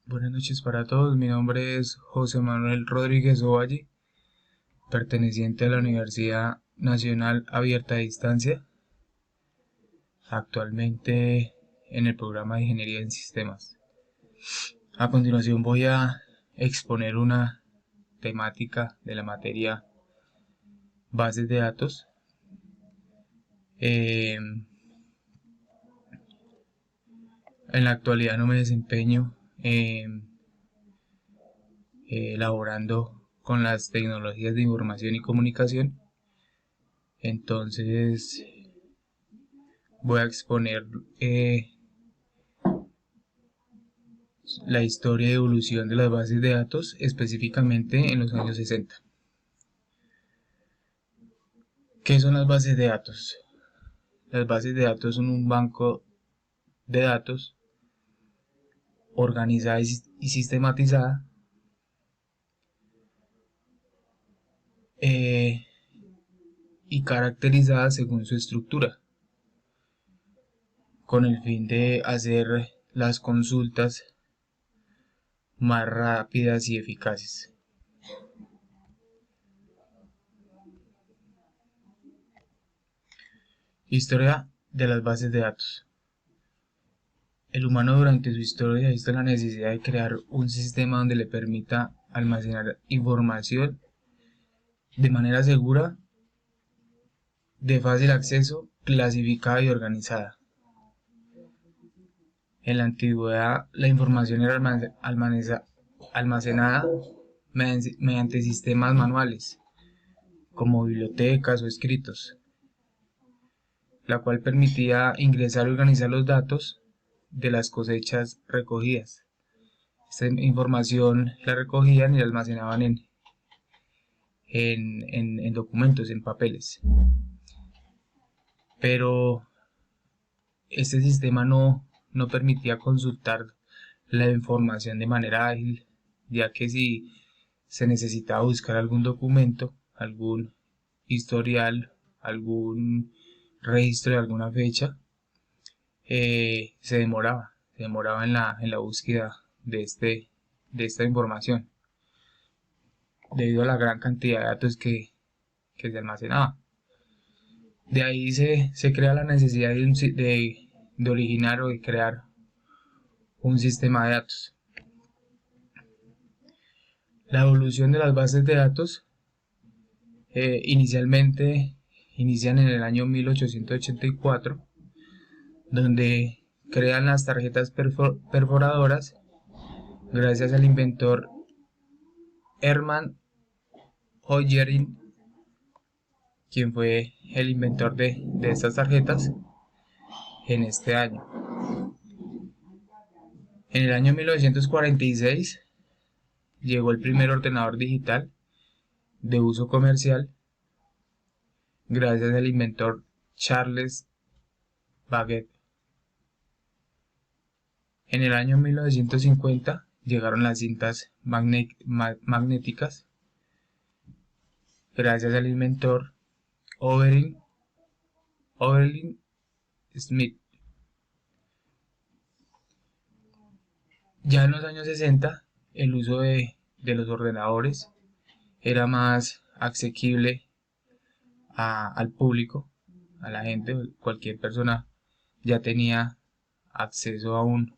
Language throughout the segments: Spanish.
Buenas noches para todos, mi nombre es José Manuel Rodríguez Ovalle, perteneciente a la Universidad Nacional Abierta a Distancia, actualmente en el programa de Ingeniería en Sistemas. A continuación voy a exponer una temática de la materia bases de datos. En la actualidad no me desempeño elaborando con las tecnologías de información y comunicación. Entonces voy a exponer la historia y evolución de las bases de datos, específicamente en los años 60. ¿Qué son las bases de datos? Las bases de datos son un banco de datos organizada y sistematizada y caracterizada según su estructura, con el fin de hacer las consultas más rápidas y eficaces. Historia de las bases de datos. El humano durante su historia ha visto la necesidad de crear un sistema donde le permita almacenar información de manera segura, de fácil acceso, clasificada y organizada. En la antigüedad, la información era almacenada mediante sistemas manuales, como bibliotecas o escritos, la cual permitía ingresar y organizar los datos de las cosechas recogidas. Esta información la recogían y la almacenaban en documentos, en papeles. Pero este sistema no permitía consultar la información de manera ágil, ya que si se necesitaba buscar algún documento, algún historial, algún registro de alguna fecha, se demoraba en la búsqueda de esta información, debido a la gran cantidad de datos que se almacenaba. De ahí se crea la necesidad de originar o de crear un sistema de datos. La evolución de las bases de datos inicialmente inician en el año 1884, donde crean las tarjetas perforadoras gracias al inventor Hermann Hollerin, quien fue el inventor de estas tarjetas en este año. En el año 1946 llegó el primer ordenador digital de uso comercial gracias al inventor Charles Babbage. En el año 1950 llegaron las cintas magnéticas gracias al inventor Oberlin Smith. Ya en los años 60 el uso de los ordenadores era más asequible al público, a la gente. Cualquier persona ya tenía acceso a un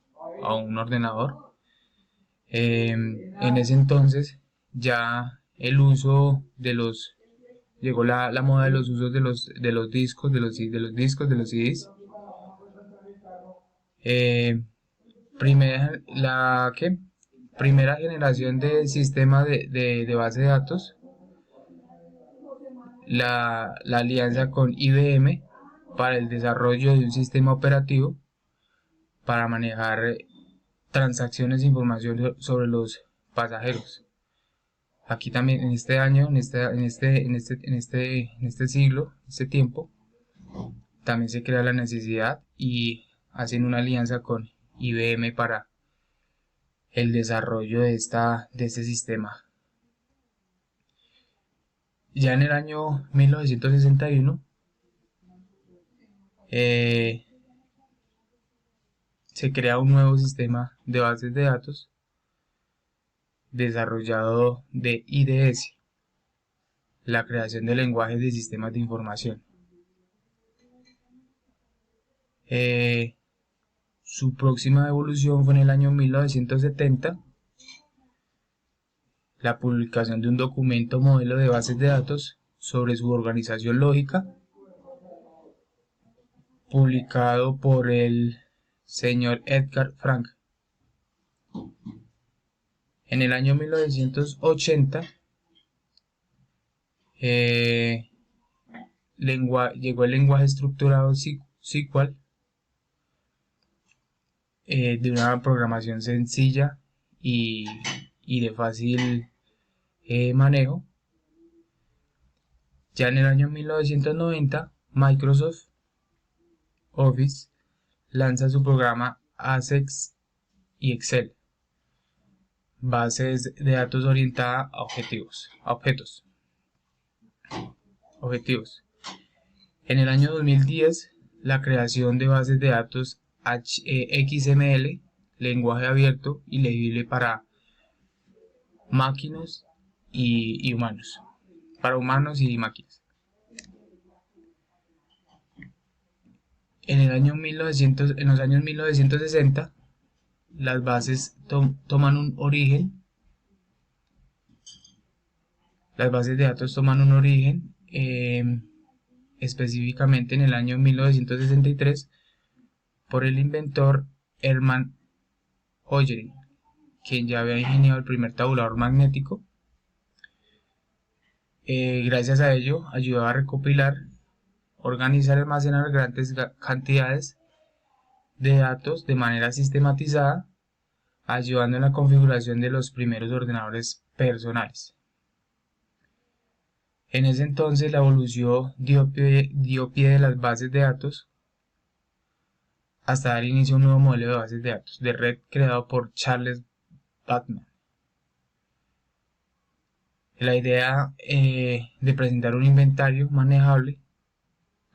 ordenador. En ese entonces ya el uso de los llegó la moda de los usos de los discos, de los CDs. Primera generación de sistema de base de datos, la alianza con IBM para el desarrollo de un sistema operativo para manejar transacciones de información sobre los pasajeros. Aquí también en este año, en este siglo, este tiempo, también se crea la necesidad y hacen una alianza con IBM para el desarrollo de este sistema. Ya en el año 1961 se crea un nuevo sistema de bases de datos desarrollado de IDS, la creación de lenguajes de sistemas de información. Su próxima evolución fue en el año 1970, la publicación de un documento modelo de bases de datos sobre su organización lógica, publicado por el señor Edgar Frank. En el año 1980 llegó el lenguaje estructurado SQL, de una programación sencilla y de fácil manejo. Ya en el año 1990, Microsoft Office lanza su programa ASEX y Excel, bases de datos orientada a objetos. En el año 2010, la creación de bases de datos XML, lenguaje abierto y legible para máquinas y humanos, para humanos y máquinas. En los años 1960, las bases toman un origen. Las bases de datos toman un origen específicamente en el año 1963 por el inventor Hermann Hollerin, quien ya había ingeniado el primer tabulador magnético. Gracias a ello, ayudó a recopilar, organizar y almacenar grandes cantidades de datos de manera sistematizada, ayudando en la configuración de los primeros ordenadores personales. En ese entonces la evolución dio pie de las bases de datos hasta dar inicio a un nuevo modelo de bases de datos de red creado por Charles Bateman. La idea de presentar un inventario manejable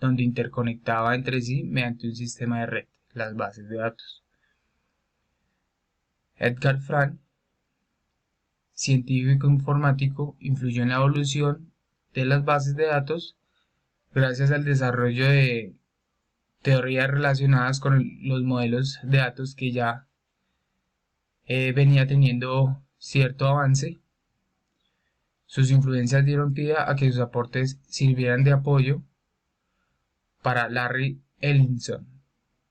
donde interconectaba entre sí mediante un sistema de red las bases de datos. Edgar Frank, científico informático, influyó en la evolución de las bases de datos gracias al desarrollo de teorías relacionadas con los modelos de datos que ya venía teniendo cierto avance. Sus influencias dieron pie a que sus aportes sirvieran de apoyo para Larry Ellison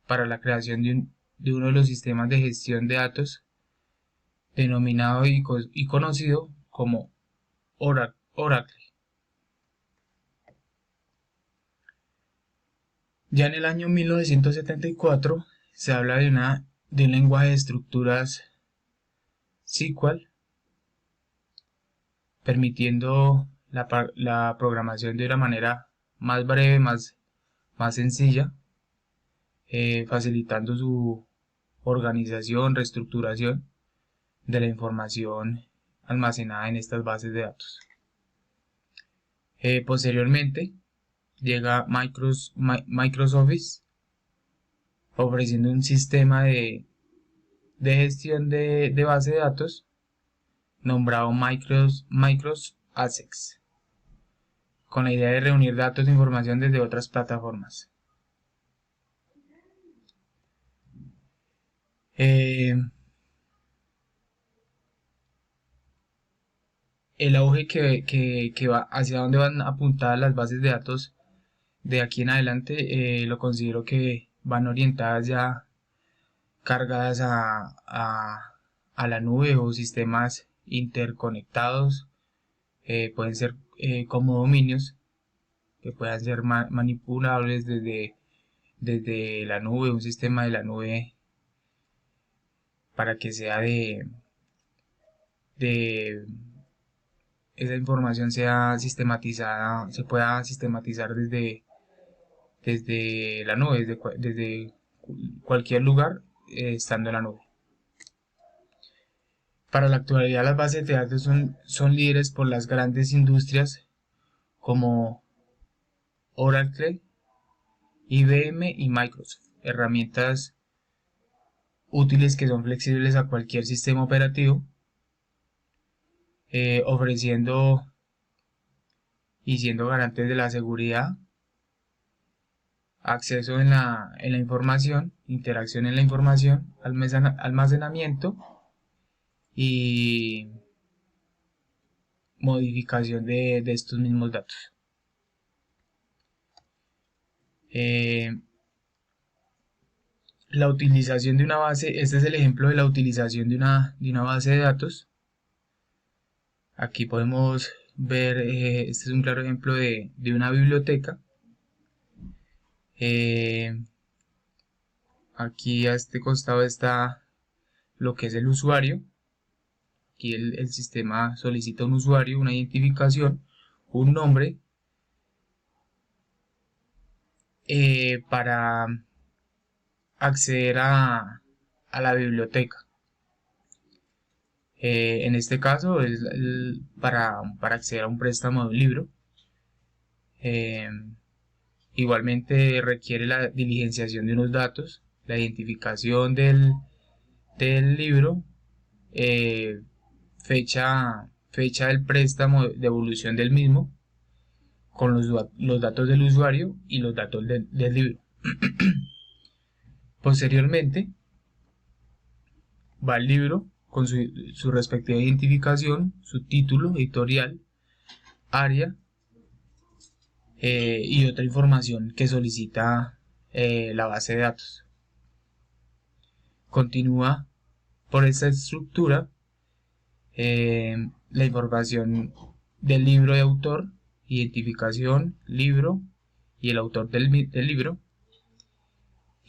para la creación de uno de los sistemas de gestión de datos denominado y conocido como Oracle. Ya en el año 1974 se habla de un lenguaje de estructuras SQL, permitiendo la programación de una manera más breve, más sencilla, facilitando su organización, reestructuración de la información almacenada en estas bases de datos. Posteriormente llega Microsoft Office, ofreciendo un sistema de gestión de base de datos nombrado Microsoft ASEX, con la idea de reunir datos e información desde otras plataformas. El auge que va hacia donde van apuntadas las bases de datos de aquí en adelante, lo considero que van orientadas ya cargadas a la nube o sistemas interconectados. Pueden ser como dominios que puedan ser manipulables desde la nube, un sistema de la nube, para que sea esa información sea sistematizada, se pueda sistematizar desde la nube, desde cualquier lugar, estando en la nube. Para la actualidad, las bases de datos son líderes por las grandes industrias como Oracle, IBM y Microsoft, herramientas útiles que son flexibles a cualquier sistema operativo ofreciendo y siendo garantes de la seguridad, acceso en la información, interacción en la información, almacenamiento y modificación de estos mismos datos. La utilización de una base, este es el ejemplo de la utilización de una base de datos. Aquí podemos ver, este es un claro ejemplo de una biblioteca. Aquí a este costado está lo que es el usuario. Aquí el sistema solicita un usuario, una identificación, un nombre para acceder a la biblioteca. En este caso es para acceder a un préstamo de un libro. Igualmente requiere la diligenciación de unos datos, la identificación del libro, fecha del préstamo, devolución del mismo, con los datos del usuario y los datos del libro. Posteriormente va el libro con su respectiva identificación, su título editorial, área y otra información que solicita la base de datos. Continúa por esta estructura la información del libro de autor, identificación, libro y el autor del libro,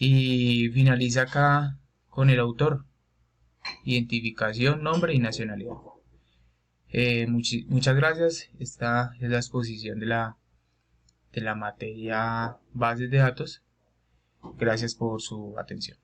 y finaliza acá con el autor, identificación, nombre y nacionalidad. Muchas gracias. Esta es la exposición de la materia bases de datos. Gracias por su atención.